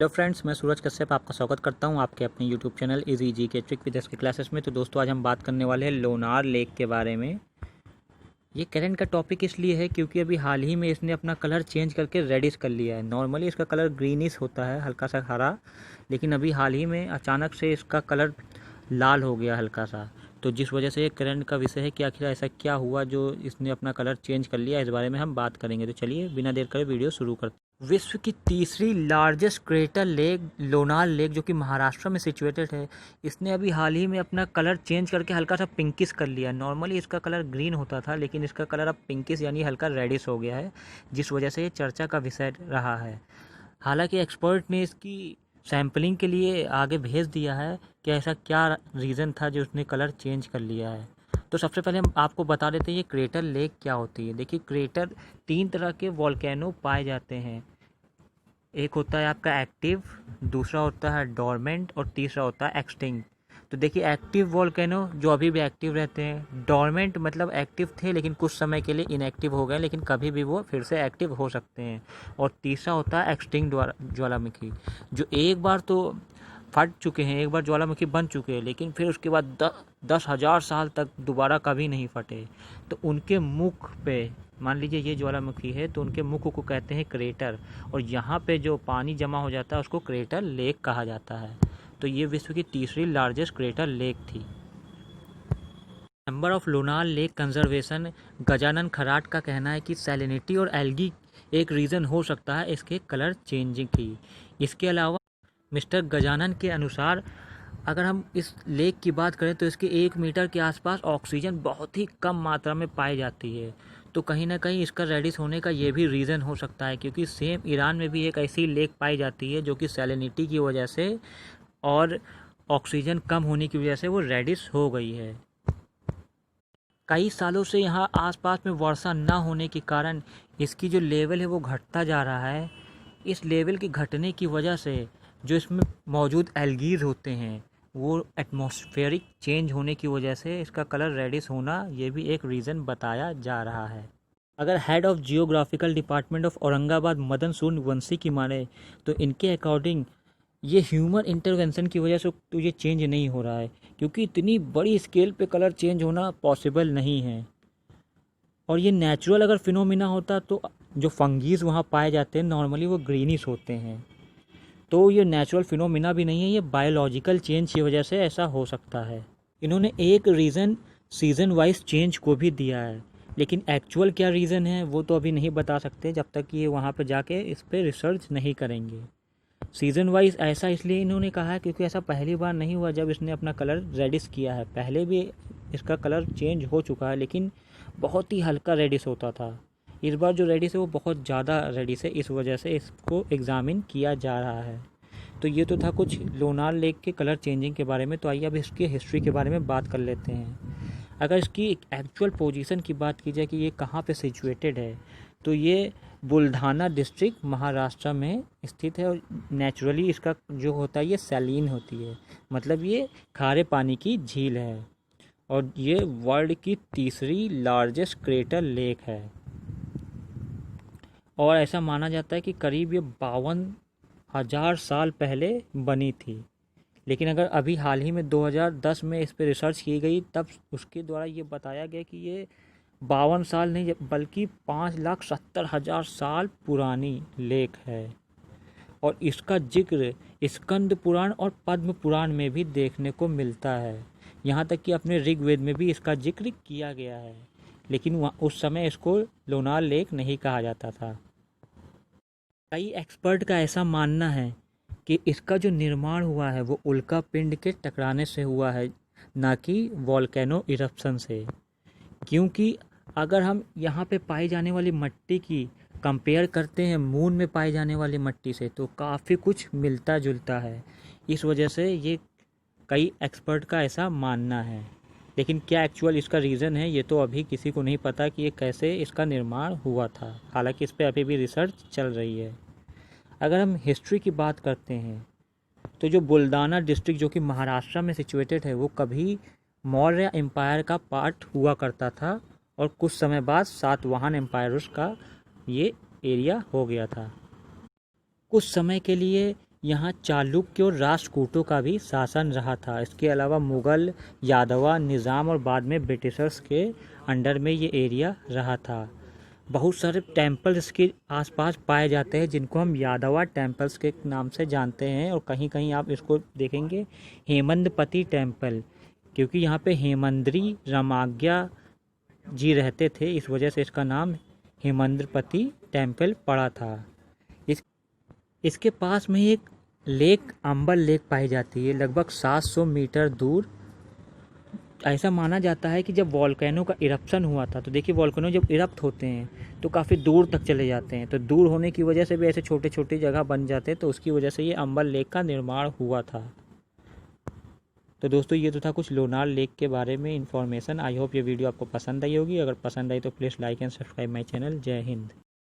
Hello friends, मैं सूरज कश्यप आपका स्वागत करता हूं आपके अपने यूट्यूब चैनल इजी जी के ट्रिक विद एस के क्लासेस में। तो दोस्तों, आज हम बात करने वाले हैं लोनार लेक के बारे में। ये करंट का टॉपिक इसलिए है क्योंकि अभी हाल ही में इसने अपना कलर चेंज करके रेडिश कर लिया है। नॉर्मली इसका कलर ग्रीनिश होता है, हल्का सा हरा, लेकिन अभी हाल ही में अचानक से इसका कलर लाल हो गया हल्का सा। तो जिस वजह से ये करंट का विषय है कि आखिर ऐसा क्या हुआ जो इसने अपना कलर चेंज कर लिया, इस बारे में हम बात करेंगे। तो चलिए बिना देर करे वीडियो शुरू करते हैं। विश्व की तीसरी largest crater lake Lonar lake, जो कि महाराष्ट्र में सिचुएटेड है, इसने अभी हाल ही में अपना कलर चेंज करके हल्का सा पिंकिश कर लिया। नॉर्मली इसका कलर ग्रीन होता था, लेकिन इसका कलर अब पिंकिश यानी हल्का रेडिश हो गया है, जिस वजह से ये चर्चा का विषय रहा है। हालांकि एक्सपर्ट ने इसकी सैम्पलिंग के लिए आगे भेज दिया है कि ऐसा क्या रीज़न था जो उसने कलर चेंज कर लिया है। तो सबसे पहले हम आपको बता देते हैं ये क्रेटर लेक क्या होती है। देखिए, क्रेटर 3 तरह के वॉल्केनो पाए जाते हैं। एक होता है आपका एक्टिव, दूसरा होता है डोरमेंट और तीसरा होता है एक्सटिंक्ट। तो देखिए, एक्टिव वॉल्केनो जो अभी भी एक्टिव रहते हैं, डोरमेंट मतलब एक्टिव थे लेकिन कुछ समय के लिए इनएक्टिव हो गए, लेकिन कभी भी वो फिर से एक्टिव हो सकते हैं। और तीसरा होता है एक्सटिंक्ट ज्वालामुखी, जो एक बार तो फट चुके हैं, एक बार ज्वालामुखी बन चुके हैं, लेकिन फिर उसके बाद 10,000 साल तक दोबारा कभी नहीं फटे। तो उनके मुख पे, मान लीजिए ये ज्वालामुखी है, तो उनके मुख को कहते हैं क्रेटर, और यहाँ पे जो पानी जमा हो जाता है उसको क्रेटर लेक कहा जाता है। तो ये विश्व की तीसरी लार्जेस्ट क्रेटर लेक थी। Member of Lonar lake conservation Gajanan Kharat का कहना है कि सैलिनिटी और एल्गी एक रीज़न हो सकता है इसके कलर चेंजिंग की। इसके अलावा मिस्टर गजानन के अनुसार अगर हम इस लेक की बात करें तो इसके 1 मीटर के आसपास ऑक्सीजन बहुत ही कम मात्रा में पाई जाती है। तो कहीं ना कहीं इसका रेडिश होने का ये भी रीज़न हो सकता है, क्योंकि सेम ईरान में भी एक ऐसी लेक पाई जाती है जो कि सैलिनिटी की वजह से और ऑक्सीजन कम होने की वजह से वो रेडिश हो गई है। कई सालों से यहाँ आसपास में वर्षा न होने के कारण इसकी जो लेवल है वो घटता जा रहा है। इस लेवल के घटने की वजह से जो इसमें मौजूद एल्गीज होते हैं, वो एटमॉस्फेरिक चेंज होने की वजह से इसका कलर रेडिश होना, ये भी एक रीज़न बताया जा रहा है। अगर head of geographical department of Aurangabad Madan Suryavanshi की माने तो इनके अकॉर्डिंग ये ह्यूमन इंटरवेंशन की वजह से तो ये चेंज नहीं हो रहा है, क्योंकि इतनी बड़ी स्केल पे कलर चेंज होना पॉसिबल नहीं है। और ये नेचुरल अगर फिनोमिना होता तो जो फंगीज वहाँ पाए जाते हैं नॉर्मली वो ग्रीनिश होते हैं। तो ये नेचुरल फिनोमिना भी नहीं है, ये बायोलॉजिकल चेंज की वजह से ऐसा हो सकता है। इन्होंने एक रीज़न सीज़न वाइज चेंज को भी दिया है, लेकिन एक्चुअल क्या रीज़न है वो तो अभी नहीं बता सकते जब तक कि ये वहाँ पर जाके इस पर रिसर्च नहीं करेंगे। सीज़न वाइज ऐसा इसलिए इन्होंने कहा है क्योंकि ऐसा पहली बार नहीं हुआ जब इसने अपना कलर रेडिश किया है। पहले भी इसका कलर चेंज हो चुका है, लेकिन बहुत ही हल्का रेडिश होता था। इस बार जो रेडिश है वो बहुत ज़्यादा रेडिश है, इस वजह से इसको एग्ज़ामिन किया जा रहा है। तो ये तो था कुछ लोनार लेक के कलर चेंजिंग के बारे में। तो आइए अब इसकी हिस्ट्री के बारे में बात कर लेते हैं। अगर इसकी एक्चुअल पोजीशन की बात की जाए कि ये कहाँ पे सिचुएटेड है, तो ये बुल्ढाना डिस्ट्रिक्ट महाराष्ट्र में स्थित है। और नेचुरली इसका जो होता है ये सैलीन होती है, मतलब ये खारे पानी की झील है। और ये वर्ल्ड की तीसरी लार्जेस्ट क्रेटर लेक है। और ऐसा माना जाता है कि करीब ये 52,000 साल पहले बनी थी। लेकिन अगर अभी हाल ही में 2010 में इस पर रिसर्च की गई, तब उसके द्वारा ये बताया गया कि ये 52 साल नहीं बल्कि 5,70,000 साल पुरानी लेक है। और इसका जिक्र स्कंद पुराण और पद्म पुराण में भी देखने को मिलता है। यहाँ तक कि अपने ऋग्वेद में भी इसका जिक्र किया गया है, लेकिन उस समय इसको लोनार लेक नहीं कहा जाता था। कई एक्सपर्ट का ऐसा मानना है कि इसका जो निर्माण हुआ है वो उल्का पिंड के टकराने से हुआ है, ना कि वॉल्केनो इरप्शन से। क्योंकि अगर हम यहाँ पे पाई जाने वाली मिट्टी की कंपेयर करते हैं मून में पाई जाने वाली मिट्टी से, तो काफ़ी कुछ मिलता जुलता है। इस वजह से ये कई एक्सपर्ट का ऐसा मानना है। लेकिन क्या एक्चुअल इसका रीज़न है ये तो अभी किसी को नहीं पता कि ये कैसे इसका निर्माण हुआ था। हालांकि इस पर अभी भी रिसर्च चल रही है। अगर हम हिस्ट्री की बात करते हैं तो जो बुल्ढाना डिस्ट्रिक्ट जो कि महाराष्ट्र में सिचुएटेड है, वो कभी मौर्य एम्पायर का पार्ट हुआ करता था, और कुछ समय बाद सातवाहन एम्पायर का ये एरिया हो गया था। कुछ समय के लिए यहाँ चालुक्य और राष्ट्रकूटों का भी शासन रहा था। इसके अलावा मुग़ल, यादवा, निज़ाम और बाद में ब्रिटिशर्स के अंडर में ये एरिया रहा था। बहुत सारे टेम्पल इसके आसपास पाए जाते हैं जिनको हम यादवा टेम्पल्स के नाम से जानते हैं, और कहीं कहीं आप इसको देखेंगे हेमंदपति टेम्पल, क्योंकि यहाँ पे हेमंद्री रामाज्ञा जी रहते थे, इस वजह से इसका नाम हेमंद्रपति टेम्पल पड़ा था। इसके पास में एक लेक, अंबर लेक पाई जाती है, लगभग 700 मीटर दूर। ऐसा माना जाता है कि जब वॉल्केनो का इरप्शन हुआ था, तो देखिए वॉल्केनो जब इरप्ट होते हैं तो काफ़ी दूर तक चले जाते हैं, तो दूर होने की वजह से भी ऐसे छोटे छोटे जगह बन जाते हैं, तो उसकी वजह से ये अंबर लेक का निर्माण हुआ था। तो दोस्तों ये तो था कुछ लोनार लेक के बारे में इन्फॉर्मेशन। आई होप ये वीडियो आपको पसंद आई होगी। अगर पसंद आई तो please like and subscribe my channel. जय हिंद।